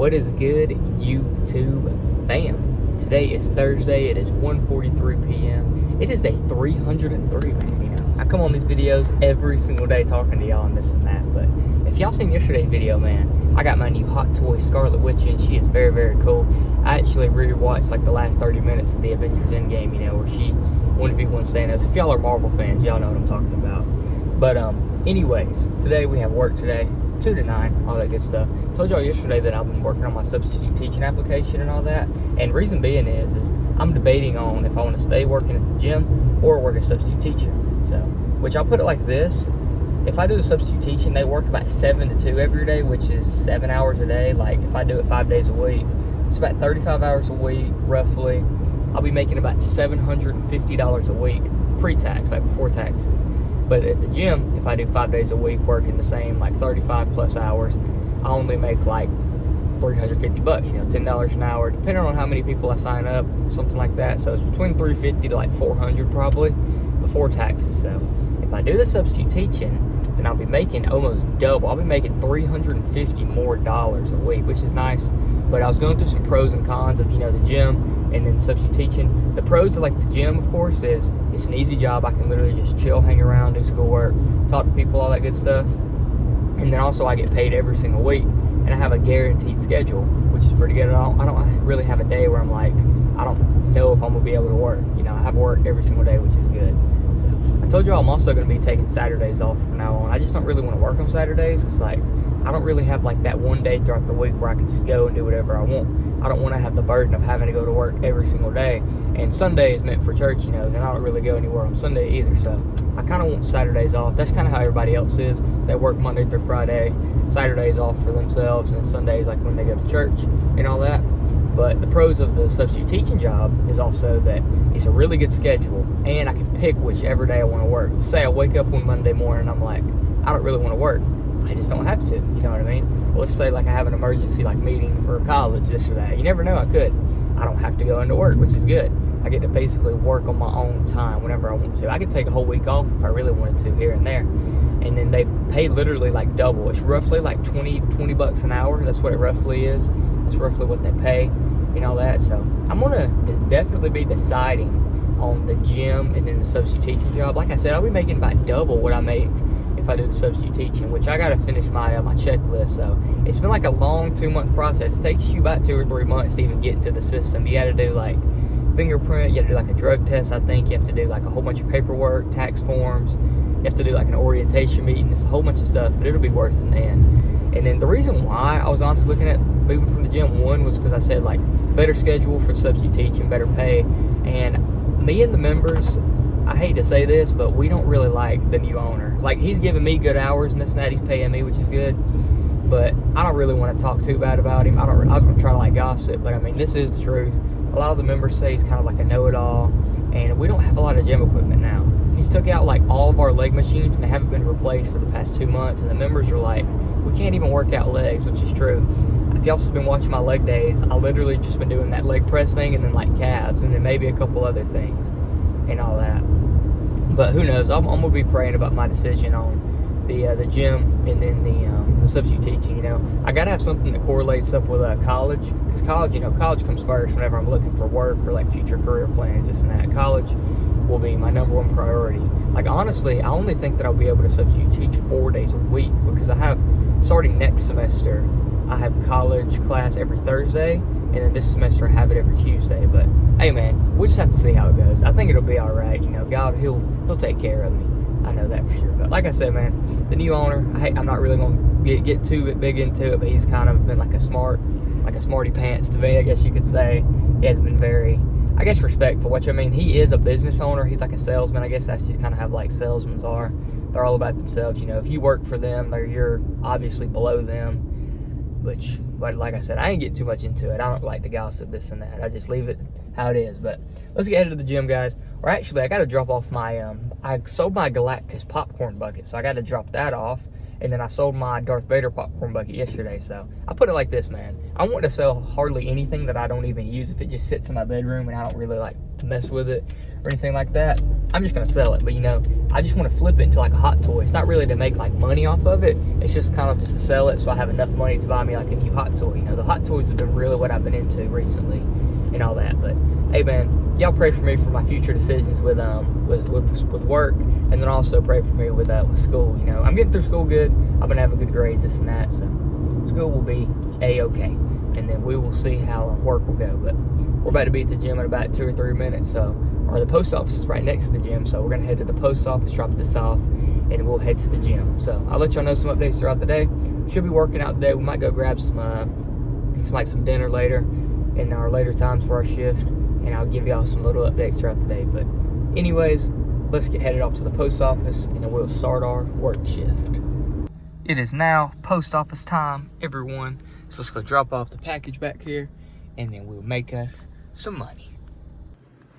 What is good, YouTube fam? Today is Thursday. It is 1:43 p.m. It is day 303, man. You know, I come on these videos every single day talking to y'all and this and that. But if y'all seen yesterday's video, man, I got my new Hot Toy Scarlet Witch in. She is very, very cool. I actually rewatched like the last 30 minutes of the Avengers Endgame, you know, where she 1v1 Thanos. If y'all are Marvel fans, y'all know what I'm talking about. But anyways, today we have work today. 2 to 9, all that good stuff. Told y'all yesterday that I've been working on my substitute teaching application and all that. And reason being is I'm debating on if I want to stay working at the gym or work as substitute teacher. So, which I'll put it like this. If I do the substitute teaching, they work about 7 to 2 every day, which is 7 hours a day. Like if I do it 5 days a week, it's about 35 hours a week, roughly. I'll be making about $750 a week pre-tax, like before taxes. But at the gym, if I do 5 days a week working the same, like 35 plus hours, I only make like $350, you know, $10 an hour, depending on how many people I sign up, something like that. So it's between $350 to like $400 probably before taxes. So if I do the substitute teaching, then I'll be making almost double. I'll be making $350 more a week, which is nice. But I was going through some pros and cons of, you know, the gym and then substitute teaching. The pros of like the gym, of course, is it's an easy job. I can literally just chill, hang around, do schoolwork, talk to people, all that good stuff. And then also I get paid every single week, and I have a guaranteed schedule, which is pretty good. I don't really have a day where I'm like, I don't know if I'm gonna be able to work. You know, I have work every single day, which is good. So I told you I'm also gonna be taking Saturdays off from now on. I just don't really want to work on Saturdays because like I don't really have like that one day throughout the week where I can just go and do whatever I want. I don't want to have the burden of having to go to work every single day. And Sunday is meant for church, you know, and I don't really go anywhere on Sunday either. So I kind of want Saturdays off. That's kind of how everybody else is. They work Monday through Friday, Saturdays off for themselves, and Sundays like when they go to church and all that. But the pros of the substitute teaching job is also that it's a really good schedule, and I can pick whichever day I want to work. Let's say I wake up one Monday morning and I'm like, I don't really want to work. I just don't have to, you know what I mean? Well, let's say like I have an emergency like meeting for college, this or that. You never know, I could. I don't have to go into work, which is good. I get to basically work on my own time whenever I want to. I could take a whole week off if I really wanted to here and there. And then they pay literally like double. It's roughly like $20 bucks an hour. That's what it roughly is. That's roughly what they pay and all that. So I'm going to definitely be deciding on the gym and then the substitute teaching job. Like I said, I'll be making about double what I make if I do the substitute teaching, which I got to finish my my checklist. So it's been like a long 2-month process. It takes you about 2 or 3 months to even get into the system. You got to do like fingerprint, you have to do like a drug test, I think. You have to do like a whole bunch of paperwork, tax forms. You have to do like an orientation meeting. It's a whole bunch of stuff, but it'll be worth it in the end. And then the reason why I was honestly looking at moving from the gym, one was because I said like better schedule for substitute teaching, better pay. And me and the members, I hate to say this, but we don't really like the new owner. Like, he's giving me good hours and this and that. He's paying me, which is good. But I don't really want to talk too bad about him. I was going to try to like gossip, but I mean, this is the truth. A lot of the members say he's kind of like a know-it-all, and we don't have a lot of gym equipment now. He's took out like all of our leg machines, and they haven't been replaced for the past 2 months, and the members are like, we can't even work out legs, which is true. If y'all have been watching my leg days, I literally just been doing that leg press thing and then like calves and then maybe a couple other things and all that. But who knows? I'm gonna be praying about my decision on the gym and then the substitute teaching. You know, I gotta have something that correlates up with college, because college, you know, college comes first whenever I'm looking for work or like future career plans, this and that. College will be my #1 priority. Like honestly, I only think that I'll be able to substitute teach 4 days a week because I have, starting next semester, I have college class every Thursday, and then this semester I have it every Tuesday. But hey man, we just have to see how it goes. I think it'll be all right. You know, God, he'll take care of me. I know that for sure. But like I said, man, the new owner, I'm not really going to get too big into it, but he's kind of been like a smarty pants to me, I guess you could say. He has been very, I guess, respectful, which I mean, he is a business owner. He's like a salesman. I guess that's just kind of how like salesmen are. They're all about themselves. You know, if you work for them, you're obviously below them. But like I said, I ain't getting too much into it. I don't like to gossip this and that. I just leave it how it is. But let's get headed to the gym, guys. Or actually, I got to drop off my, I sold my Galactus popcorn bucket, so I got to drop that off. And then I sold my Darth Vader popcorn bucket yesterday. So I put it like this, man. I want to sell hardly anything that I don't even use. If it just sits in my bedroom and I don't really like to mess with it or anything like that, I'm just gonna sell it. But you know, I just want to flip it into like a hot toy. It's not really to make like money off of it. It's just kind of just to sell it so I have enough money to buy me like a new hot toy. You know, the hot toys have been really what I've been into recently and all that. But hey, man, y'all pray for me for my future decisions with work, and then also pray for me with school. You know, I'm getting through school good. I've been having good grades, this and that. So school will be a-okay, and then we will see how work will go. But we're about to be at the gym in about 2 or 3 minutes. Or the post office is right next to the gym, so we're gonna head to the post office, drop this off, and we'll head to the gym. So I'll let y'all know some updates throughout the day. Should be working out today. We might go grab some dinner later in our later times for our shift, and I'll give y'all some little updates throughout the day. But anyways, let's get headed off to the post office, and then we'll start our work shift. It is now post office time, everyone. So let's go drop off the package back here, and then we'll make us some money.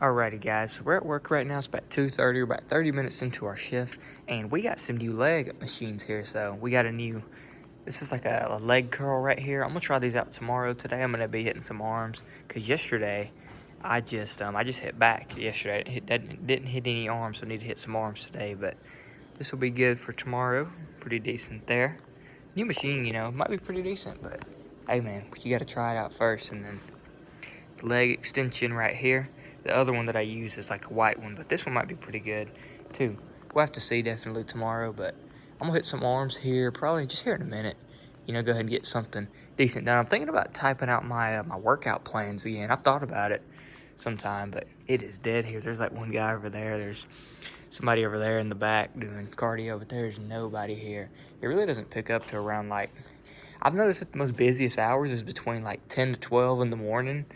Alrighty guys, so we're at work right now. It's about 2:30, we're about 30 minutes into our shift, and we got some new leg machines here. So we got this is like a leg curl right here. I'm gonna try these out tomorrow. Today I'm gonna be hitting some arms, because yesterday I just hit back yesterday. Didn't hit any arms, so I need to hit some arms today. But this will be good for tomorrow. Pretty decent there. New machine, you know, might be pretty decent, but hey man, you gotta try it out first. And then the leg extension right here. The other one that I use is like a white one, but this one might be pretty good too. We'll have to see definitely tomorrow, but I'm gonna hit some arms here, probably just here in a minute. You know, go ahead and get something decent done. I'm thinking about typing out my workout plans again. I've thought about it sometime, but it is dead here. There's like one guy over there. There's somebody over there in the back doing cardio, but there's nobody here. It really doesn't pick up to around like, I've noticed that the most busiest hours is between like 10 to 12 in the morning,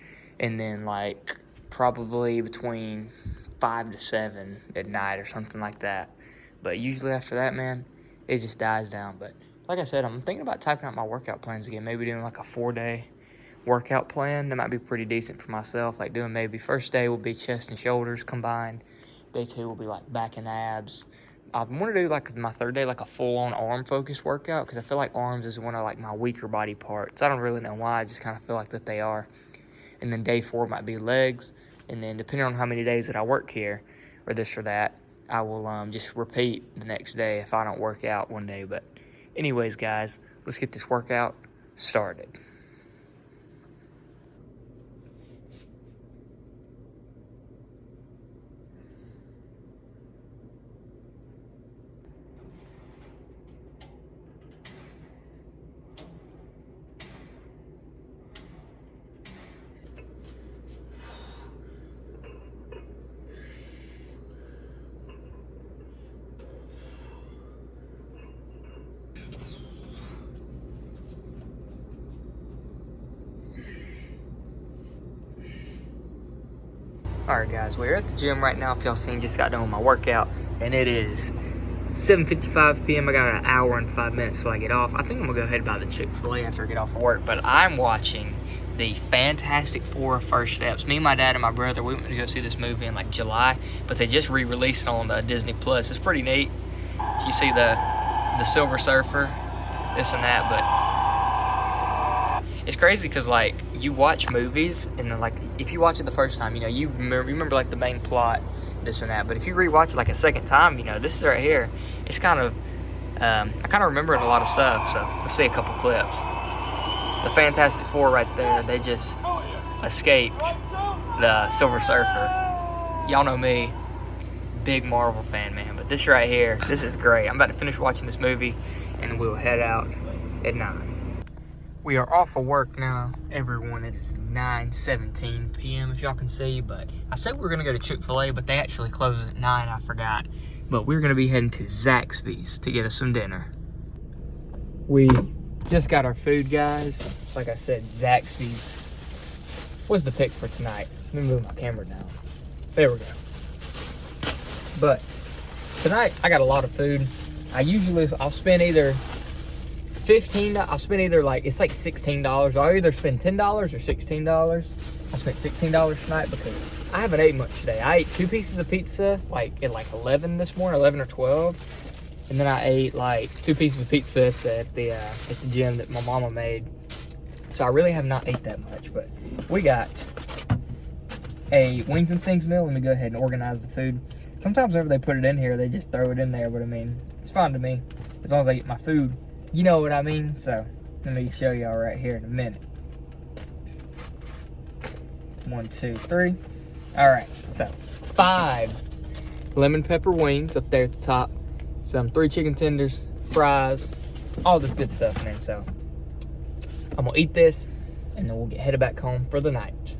and then like probably between 5 to 7 at night or something like that. But usually after that, man, it just dies down. But like I said, I'm thinking about typing out my workout plans again, maybe doing like a 4-day workout plan. That might be pretty decent for myself. Like doing maybe first day will be chest and shoulders combined. Day 2 will be like back and abs. I want to do like my 3rd day like a full-on arm focused workout, because I feel like arms is one of like my weaker body parts. I don't really know why, I just kind of feel like that they are. And then day 4 might be legs. And then depending on how many days that I work here or this or that, I will just repeat the next day if I don't work out one day. But anyways, guys, let's get this workout started. Alright guys, we're at the gym right now. If y'all seen, just got done with my workout, and it is 7:55 p.m. I got an hour and 5 minutes till I get off. I think I'm gonna go ahead and buy the Chick-fil-A after I get off of work, but I'm watching the Fantastic Four First Steps. Me, my dad, and my brother, we went to go see this movie in like July, but they just re-released it on Disney Plus. It's pretty neat. You see the Silver Surfer, this and that, but it's crazy because like you watch movies and then like if you watch it the first time, you know, you remember like the main plot, this and that. But if you rewatch it like a second time, you know, this right here, it's kind of I kind of remembered a lot of stuff. So let's see a couple clips. The Fantastic Four right there, they just escaped the Silver Surfer. Y'all know me, big Marvel fan, man. But this right here, this is great. I'm about to finish watching this movie and we'll head out at 9. We are off of work now, everyone. It is 9:17 p.m. if y'all can see, but I said we were gonna go to Chick-fil-A, but they actually close at 9, I forgot. But we're gonna be heading to Zaxby's to get us some dinner. We just got our food, guys. Like I said, Zaxby's was the pick for tonight. Let me move my camera down. There we go. But tonight, I got a lot of food. I'll spend either like, it's like $16. I'll either spend $10 or $16. I spent $16 tonight because I haven't ate much today. I ate 2 pieces of pizza like at like 11 this morning, 11 or 12. And then I ate like 2 pieces of pizza at the gym that my mama made. So I really have not ate that much, but we got a Wings and Things meal. Let me go ahead and organize the food. Sometimes whenever they put it in here, they just throw it in there, but I mean, it's fine to me as long as I get my food. You know what I mean? So let me show y'all right here in a minute. 1, 2, 3. All right, so 5 lemon pepper wings up there at the top, some 3 chicken tenders, fries, all this good stuff, man. So I'm gonna eat this and then we'll get headed back home for the night.